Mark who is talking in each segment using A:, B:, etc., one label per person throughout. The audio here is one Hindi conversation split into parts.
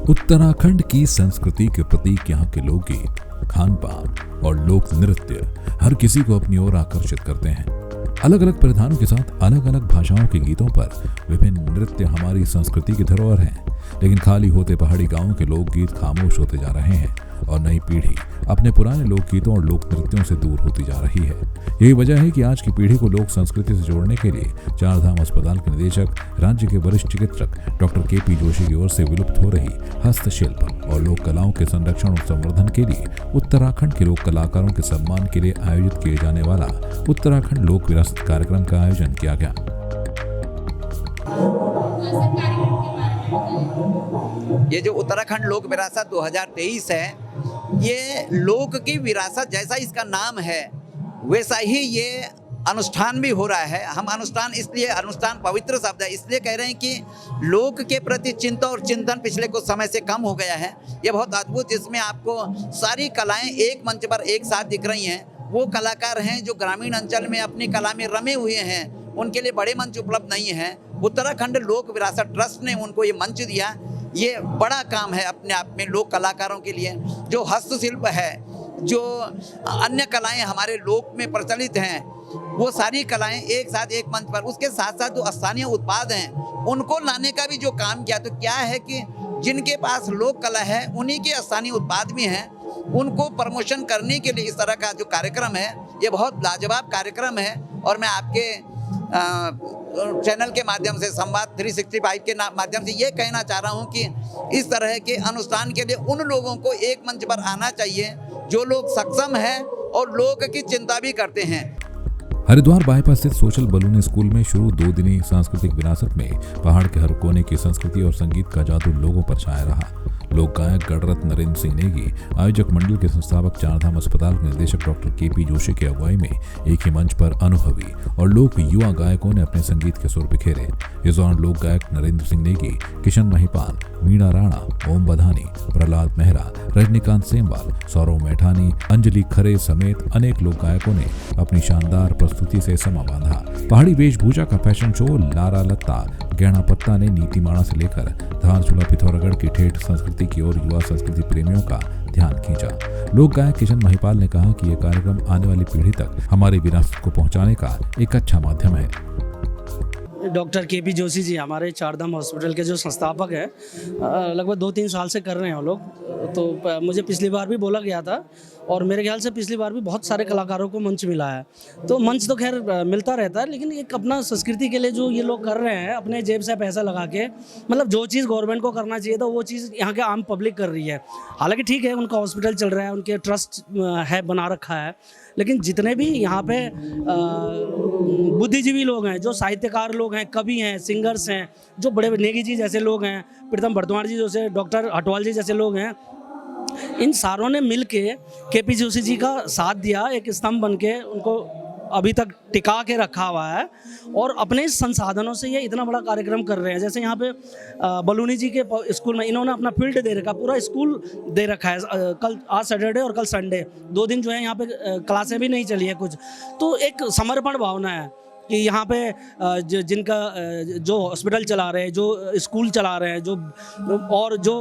A: उत्तराखंड की संस्कृति के प्रतीक यहाँ के लोकगीत, खान पान और लोक नृत्य हर किसी को अपनी ओर आकर्षित करते हैं। अलग अलग परिधानों के साथ अलग अलग भाषाओं के गीतों पर विभिन्न नृत्य हमारी संस्कृति की धरोहर हैं। लेकिन खाली होते पहाड़ी गांवों के लोकगीत खामोश होते जा रहे हैं और नई पीढ़ी अपने पुराने लोकगीतों और लोक नृत्यों से दूर होती जा रही है। यही वजह है कि आज की पीढ़ी को लोक संस्कृति से जोड़ने के लिए चारधाम अस्पताल के निदेशक, राज्य के वरिष्ठ चिकित्सक डॉक्टर के.पी. जोशी की ओर से विलुप्त हो रही हस्तशिल्प और लोक कलाओं के संरक्षण और संवर्धन के लिए उत्तराखंड के लोक कलाकारों के सम्मान के लिए आयोजित किए जाने वाला उत्तराखंड लोक विरासत कार्यक्रम का आयोजन किया गया।
B: ये जो उत्तराखंड लोक विरासत 2023 है, ये लोक की विरासत जैसा इसका नाम है वैसा ही ये अनुष्ठान भी हो रहा है। हम अनुष्ठान पवित्र शब्द है, इसलिए कह रहे हैं कि लोक के प्रति चिंता और चिंतन पिछले कुछ समय से कम हो गया है। ये बहुत अद्भुत, जिसमें आपको सारी कलाएं एक मंच पर एक साथ दिख रही हैं। वो कलाकार हैं जो ग्रामीण अंचल में अपनी कला में रमे हुए हैं, उनके लिए बड़े मंच उपलब्ध नहीं है। उत्तराखंड लोक विरासत ट्रस्ट ने उनको ये मंच दिया। ये बड़ा काम है अपने आप में लोक कलाकारों के लिए। जो हस्तशिल्प है, जो अन्य कलाएं हमारे लोक में प्रचलित हैं, वो सारी कलाएं एक साथ एक मंच पर, उसके साथ साथ जो स्थानीय उत्पाद हैं उनको लाने का भी जो काम किया। तो क्या है कि जिनके पास लोक कला है उन्हीं के स्थानीय उत्पाद भी हैं, उनको प्रमोशन करने के लिए इस तरह का जो कार्यक्रम है ये बहुत लाजवाब कार्यक्रम है। और मैं आपके चैनल के माध्यम से, संवाद 365 के माध्यम से ये कहना चाह रहा हूँ कि इस तरह के अनुष्ठान के लिए उन लोगों को एक मंच पर आना चाहिए जो लोग सक्षम हैं और लोक की चिंता भी करते हैं।
A: हरिद्वार बाईपास स्थित सोशल बलून स्कूल में शुरू 2 दिनी सांस्कृतिक विरासत में पहाड़ के हर कोने की संस्कृति और संगीत का जादू लोगों पर छाया रहा। लोक गायक गणरत्न नरेंद्र सिंह नेगी, आयोजक मंडल के संस्थापक चारधाम अस्पताल के निदेशक डॉक्टर के.पी. जोशी की अगुवाई में एक ही मंच पर अनुभवी और लोक युवा गायकों ने अपने संगीत के सुर बिखेरे। इस दौरान लोक गायक नरेंद्र सिंह नेगी, किशन महिपाल, मीणा राणा, ओम बधानी, प्रहलाद मेहरा, रजनीकांत सेमवाल, सौरव मैठानी, अंजलि खरे समेत अनेक लोक गायकों ने अपनी शानदार प्रस्तुति से समा बांधा। पहाड़ी वेशभूषा का फैशन शो लारा लत्ता गहना पत्ता ने नीतीमाणा से लेकर धारचूला पिथौरागढ़ की ठेठ संस्कृति की ओर युवा संस्कृति प्रेमियों का ध्यान खींचा। लोक गायक किशन महिपाल ने कहा कि यह कार्यक्रम आने वाली पीढ़ी तक हमारी विरासत को पहुंचाने का एक अच्छा माध्यम है।
C: Doctor KP. जोशी जी हमारे चारधाम हॉस्पिटल के जो संस्थापक हैं, लगभग 2-3 साल से कर रहे हैं वो लोग। तो मुझे पिछली बार भी बोला गया था और मेरे ख्याल से पिछली बार भी बहुत सारे कलाकारों को मंच मिला है। तो मंच तो खैर मिलता रहता है, लेकिन एक अपना संस्कृति के लिए जो ये लोग कर रहे हैं अपने जेब से पैसा लगा के, मतलब जो चीज़ गवर्नमेंट को करना चाहिए था वो चीज़ यहाँ के आम पब्लिक कर रही है। हालांकि ठीक है, उनका हॉस्पिटल चल रहा है, उनके ट्रस्ट है बना रखा है, लेकिन जितने भी यहाँ पे बुद्धिजीवी लोग हैं, जो साहित्यकार लोग हैं, कवि हैं, सिंगर्स हैं, जो बड़े नेगी जी जैसे लोग हैं, प्रीतम बर्दवान जी जैसे, डॉक्टर हटवाल जी जैसे लोग हैं, इन सारों ने मिल के.पी. जोशी जी का साथ दिया, एक स्तंभ बन के उनको अभी तक टिका के रखा हुआ है और अपने संसाधनों से ये इतना बड़ा कार्यक्रम कर रहे हैं। जैसे यहाँ पे बलूनी जी के स्कूल में इन्होंने अपना फील्ड दे रखा, पूरा स्कूल दे रखा है। कल आज सैटरडे और कल संडे 2 दिन जो है यहाँ पे क्लासें भी नहीं चली है कुछ। तो एक समर्पण भावना है कि यहाँ पे जिनका जो हॉस्पिटल चला रहे हैं, जो स्कूल चला रहे हैं, जो और जो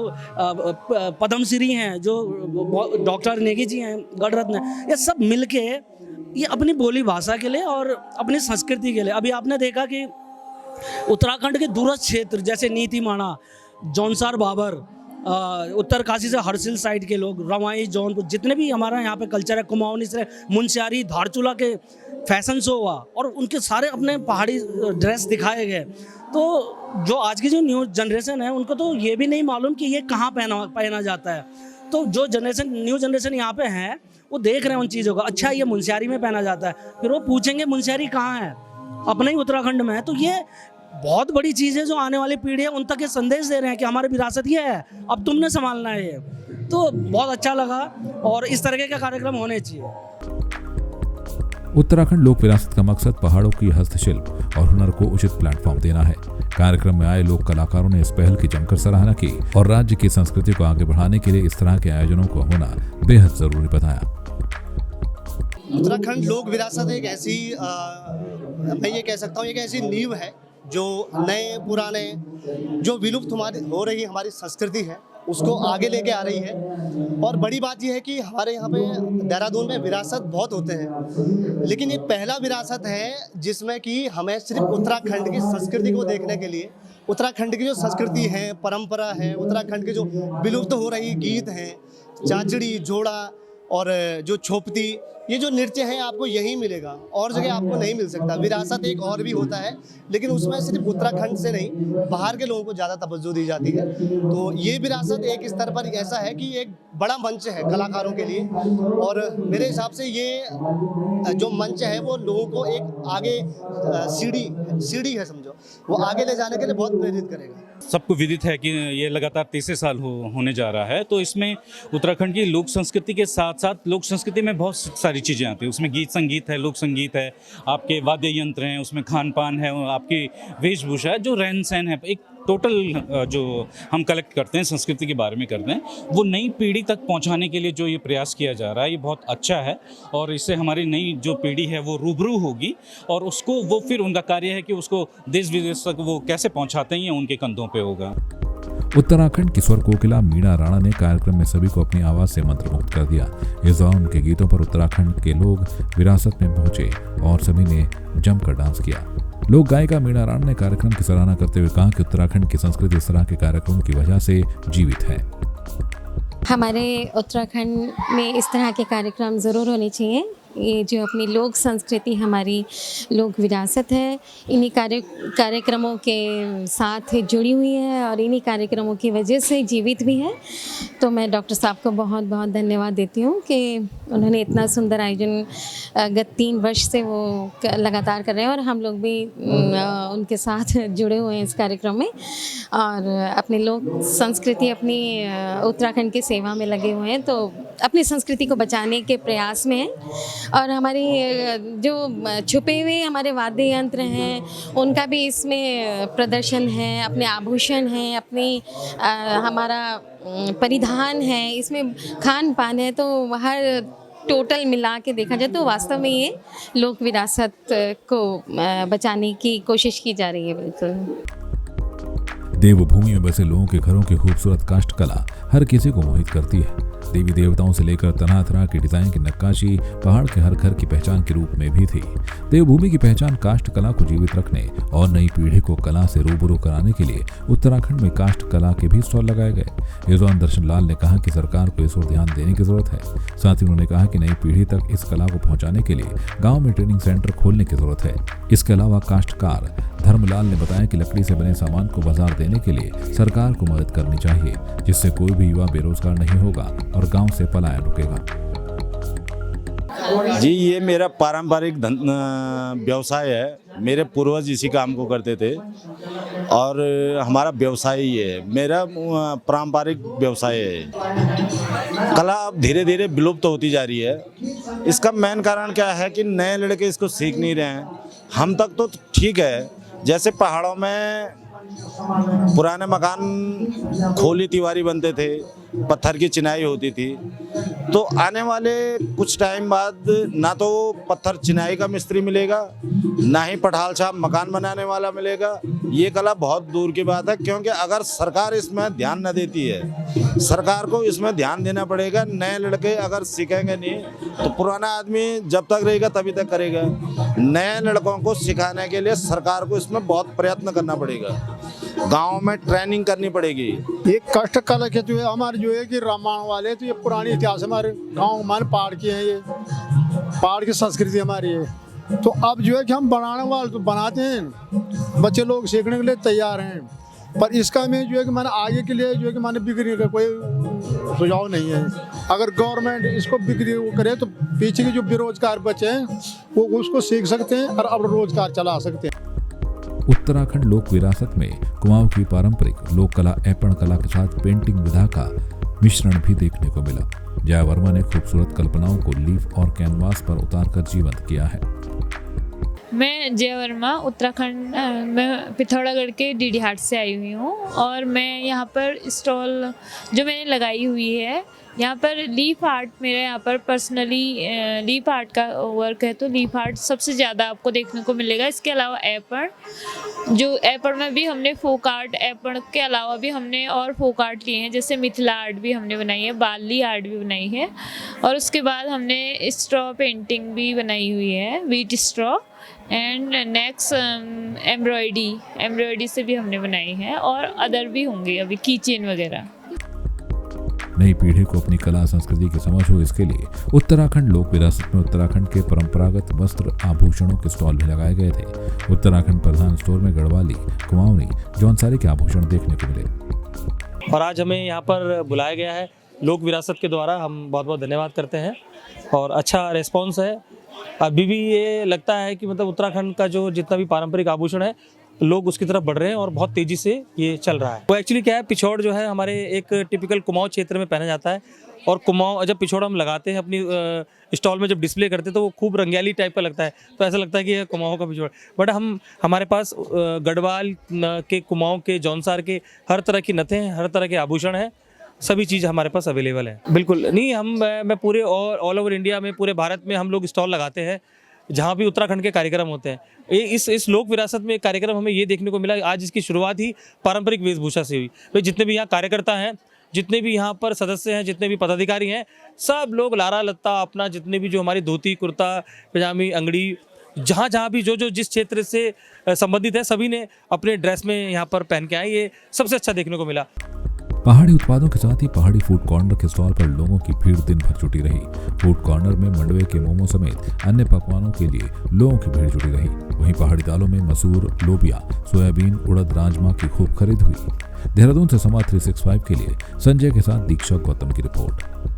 C: पद्मश्री हैं, जो डॉक्टर नेगी जी हैं, गणरत्न, ये सब मिलके ये अपनी बोली भाषा के लिए और अपनी संस्कृति के लिए। अभी आपने देखा कि उत्तराखंड के दूरस्थ क्षेत्र जैसे नीतीमाणा, जौनसार बाबर, उत्तरकाशी से हरसिल साइड के लोग, रवाई, जौनपुर, जितने भी हमारा यहाँ पे कल्चर है, कुमाऊनी से मुंशियारी, धारचूला के फैशन शो हुआ और उनके सारे अपने पहाड़ी ड्रेस दिखाए गए। तो जो आज की जो न्यू जनरेशन है उनको तो ये भी नहीं मालूम कि ये कहाँ पहना जाता है। तो जो न्यू जनरेशन यहाँ पे है वो देख रहे हैं उन चीज़ों का, अच्छा ये मुंशियारी में पहना जाता है, फिर वो पूछेंगे मुंशियारी कहाँ है, अपने ही उत्तराखंड में है। तो ये बहुत बड़ी चीज़ है जो आने वाली पीढ़ी है उन तक ये संदेश दे रहे हैं कि हमारी विरासत ये है, अब तुमने संभालना है ये। तो बहुत अच्छा लगा और इस तरह के कार्यक्रम होने चाहिए।
A: उत्तराखंड लोक विरासत का मकसद पहाड़ों की हस्तशिल्प और हुनर को उचित प्लेटफॉर्म देना है। कार्यक्रम में आए लोक कलाकारों ने इस पहल की जमकर सराहना की और राज्य की संस्कृति को आगे बढ़ाने के लिए इस तरह के आयोजनों को होना बेहद जरूरी बताया।
D: उत्तराखंड लोक विरासत एक ऐसी मैं ये कह सकता हूँ एक ऐसी नींव है जो नए पुराने जो विलुप्त हो रही हमारी संस्कृति है उसको आगे लेके आ रही है। और बड़ी बात यह है कि हमारे यहाँ पे देहरादून में विरासत बहुत होते हैं, लेकिन ये पहला विरासत है जिसमें कि हमें सिर्फ उत्तराखंड की संस्कृति को देखने के लिए, उत्तराखंड की जो संस्कृति है, परंपरा है, उत्तराखंड के जो विलुप्त हो रही गीत हैं, चांचड़ी, जोड़ा और जो छोपती, ये जो नृत्य है आपको यहीं मिलेगा, और जगह आपको नहीं मिल सकता। विरासत एक और भी होता है, लेकिन उसमें सिर्फ उत्तराखंड से नहीं, बाहर के लोगों को ज़्यादा तवज्जो दी जाती है। तो ये विरासत एक स्तर पर ऐसा है कि एक बड़ा मंच है कलाकारों के लिए, और मेरे हिसाब से ये जो मंच है वो लोगों को एक आगे सीढ़ी है समझो, वो आगे ले जाने के लिए बहुत प्रेरित करेगा।
E: सबको विदित है कि ये लगातार 30 साल होने जा रहा है, तो इसमें उत्तराखंड की लोक संस्कृति के साथ साथ लोक संस्कृति में बहुत सारी चीज़ें आती हैं। उसमें गीत संगीत है, लोक संगीत है, आपके वाद्य यंत्र हैं, उसमें खान पान है, आपकी वेशभूषा है, जो रहन सहन है, एक टोटल जो हम कलेक्ट करते हैं, संस्कृति के बारे में करते हैं, वो नई पीढ़ी तक पहुंचाने के लिए जो ये प्रयास किया जा रहा है, ये बहुत अच्छा है। और इससे हमारी नई जो पीढ़ी है वो रूबरू होगी, और उसको वो फिर उनका कार्य है कि उसको देश विदेश तक वो कैसे पहुंचाते हैं, ये उनके कंधों पे होगा।
A: उत्तराखंड की स्वर कोकिला मीणा राणा ने कार्यक्रम में सभी को अपनी आवाज से मंत्रमुग्ध कर दिया। इस दौरान उनके गीतों पर उत्तराखंड के लोग विरासत में पहुंचे और सभी ने जमकर डांस किया। लोक गायिका मीणा राणा ने कार्यक्रम की सराहना करते हुए कहा कि उत्तराखंड की संस्कृति इस तरह के कार्यक्रमों की वजह से जीवित है।
F: हमारे उत्तराखंड में इस तरह के कार्यक्रम ज़रूर होने चाहिए। ये जो अपनी लोक संस्कृति, हमारी लोक विरासत है, इन्हीं कार्यक्रमों के साथ जुड़ी हुई है और इन्हीं कार्यक्रमों की वजह से जीवित भी है। तो मैं डॉक्टर साहब को बहुत बहुत धन्यवाद देती हूँ कि उन्होंने इतना सुंदर आयोजन गत 3 वर्ष से वो लगातार कर रहे हैं, और हम लोग भी उनके साथ जुड़े हुए हैं इस कार्यक्रम में, और अपनी लोक संस्कृति, अपनी उत्तराखंड की सेवा में लगे हुए हैं। तो अपनी संस्कृति को बचाने के प्रयास में हैं, और हमारी जो छुपे हुए हमारे वाद्य यंत्र हैं उनका भी इसमें प्रदर्शन है, अपने आभूषण हैं, अपनी हमारा परिधान है, इसमें खान पान है। तो हर टोटल मिला के देखा जाए तो वास्तव में ये लोक विरासत को बचाने की कोशिश की जा रही है। बिल्कुल
A: देवभूमि में बसे लोगों के घरों की खूबसूरत काष्ठ कला हर किसी को मोहित करती है। देवी देवताओं से लेकर तरह तरह की डिजाइन की नक्काशी पहाड़ के हर घर की पहचान के रूप में भी थी। देवभूमि की पहचान काष्ठ कला को जीवित रखने और नई पीढ़ी को कला से रूबरू कराने के लिए उत्तराखंड में काष्ठ कला के भी स्टॉल लगाए गए। इस दौरान दर्शन लाल ने कहा कि सरकार को इस ओर ध्यान देने की जरूरत है। साथ ही उन्होंने कहा कि नई पीढ़ी तक इस कला को पहुंचाने के लिए गाँव में ट्रेनिंग सेंटर खोलने की जरूरत है। इसके अलावा काष्ठकार धर्मलाल ने बताया कि लकड़ी से बने सामान को बाजार देने के लिए सरकार को मदद करनी चाहिए, जिससे कोई भी युवा बेरोजगार नहीं होगा और गांव से पलायन रुकेगा।
G: जी, ये मेरा पारंपरिक व्यवसाय है। मेरे पूर्वज इसी काम को करते थे और हमारा व्यवसाय ही है, मेरा पारंपरिक व्यवसाय है। कला अब धीरे धीरे विलुप्त होती जा रही है। इसका मेन कारण क्या है कि नए लड़के इसको सीख नहीं रहे हैं। हम तक तो ठीक है, जैसे पहाड़ों में पुराने मकान खोली तिवारी बनते थे, पत्थर की चिनाई होती थी, तो आने वाले कुछ टाइम बाद ना तो पत्थर चिनाई का मिस्त्री मिलेगा, ना ही पठाल साहब मकान बनाने वाला मिलेगा। ये कला बहुत दूर की बात है, क्योंकि अगर सरकार इसमें ध्यान न देती है, सरकार को इसमें ध्यान देना पड़ेगा। नए लड़के अगर सीखेंगे नहीं तो पुराना आदमी जब तक रहेगा तभी तक करेगा। नए लड़कों को सिखाने के लिए सरकार को इसमें बहुत प्रयत्न करना पड़ेगा, गांव में ट्रेनिंग करनी पड़ेगी।
H: ये काष्ठ कला के जो है हमारे जो है कि रामायण वाले, तो ये पुरानी इतिहास हमारे गांव हमारे पहाड़ की है, ये पहाड़ की संस्कृति हमारी है। तो अब जो है कि हम बनाने वाले तो बनाते हैं, बच्चे लोग सीखने के लिए तैयार हैं, पर इसका में जो है कि मैंने आगे के लिए जो है कि मैंने बिक्री का कोई सुझाव नहीं है। अगर गवर्नमेंट इसको बिक्री करे तो पीछे के जो बेरोजगार बच्चे हैं वो उसको सीख सकते हैं और अब रोजगार चला सकते हैं।
A: उत्तराखंड लोक विरासत में कुमाऊं की पारंपरिक लोक कला ऐपण कला के साथ पेंटिंग विधा का मिश्रण भी देखने को मिला। जया वर्मा ने खूबसूरत कल्पनाओं को लीफ और कैनवास पर उतारकर जीवंत किया है।
I: मैं जय वर्मा उत्तराखंड में पिथौरागढ़ के डीडी हाट से आई हुई हूँ और मैं यहाँ पर स्टॉल जो मैंने लगाई हुई है यहाँ पर लीफ आर्ट, मेरा यहाँ पर पर्सनली लीफ आर्ट का वर्क है, तो लीफ आर्ट सबसे ज़्यादा आपको देखने को मिलेगा। इसके अलावा एपण में भी हमने फोक आर्ट, एपण के अलावा भी हमने और फोक आर्ट लिए हैं, जैसे मिथिला आर्ट भी हमने बनाई है, बाली आर्ट भी बनाई है और उसके बाद हमने स्ट्रॉ पेंटिंग भी बनाई हुई है, wheat straw and next embroidery से भी हमने बनाई है और अदर भी होंगे अभी कीचेन वगैरह।
A: नई पीढ़ी को अपनी कला संस्कृति की समझ हो, इसके लिए उत्तराखंड लोक विरासत में उत्तराखंड के परंपरागत वस्त्र आभूषणों के स्टॉल भी लगाए गए थे। उत्तराखंड प्रधान स्टोर में गढ़वाली, कुमाऊनी, जौनसारी के आभूषण देखने को मिले।
J: और आज हमें यहाँ पर बुलाया गया है लोक विरासत के द्वारा, हम बहुत बहुत धन्यवाद करते हैं और अच्छा रिस्पॉन्स है। अभी भी ये लगता है कि मतलब उत्तराखंड का जो जितना भी पारंपरिक आभूषण है लोग उसकी तरफ बढ़ रहे हैं और बहुत तेज़ी से ये चल रहा है। वो एक्चुअली क्या है, पिछौड़ जो है हमारे एक टिपिकल कुमाऊं क्षेत्र में पहना जाता है और कुमाऊं जब पिछौड़ हम लगाते हैं अपनी स्टॉल में जब डिस्प्ले करते हैं तो वो खूब रंगयाली टाइप का लगता है, तो ऐसा लगता है कि ये कुमाऊं का पिछौड़। बट हमारे पास गढ़वाल के, कुमाऊं के, जौनसार के हर तरह की नथें हैं, हर तरह के आभूषण हैं, सभी चीज़ हमारे पास अवेलेबल है। बिल्कुल नहीं, मैं पूरे ऑल ओवर इंडिया में, पूरे भारत में हम लोग स्टॉल लगाते हैं जहाँ भी उत्तराखंड के कार्यक्रम होते हैं। इस लोक विरासत में एक कार्यक्रम हमें ये देखने को मिला, आज इसकी शुरुआत ही पारंपरिक वेशभूषा से हुई। भाई जितने भी यहाँ कार्यकर्ता हैं, जितने भी यहाँ पर सदस्य हैं, जितने भी पदाधिकारी हैं, सब लोग लारा लत्ता अपना, जितने भी जो हमारी धोती, कुर्ता, पजामी, अंगड़ी, जहाँ भी जो जिस क्षेत्र से संबंधित है, सभी ने अपने ड्रेस में यहाँ पर पहन के आए। ये सबसे अच्छा देखने को मिला।
A: पहाड़ी उत्पादों के साथ ही पहाड़ी फूड कॉर्नर के स्टॉल पर लोगों की भीड़ दिन भर जुटी रही। फूड कॉर्नर में मंडवे के मोमो समेत अन्य पकवानों के लिए लोगों की भीड़ जुटी रही। वहीं पहाड़ी दालों में मसूर, लोबिया, सोयाबीन, उड़द, राजमा की खूब खरीद हुई। देहरादून से समाज 365 के लिए संजय के साथ दीक्षा गौतम की रिपोर्ट।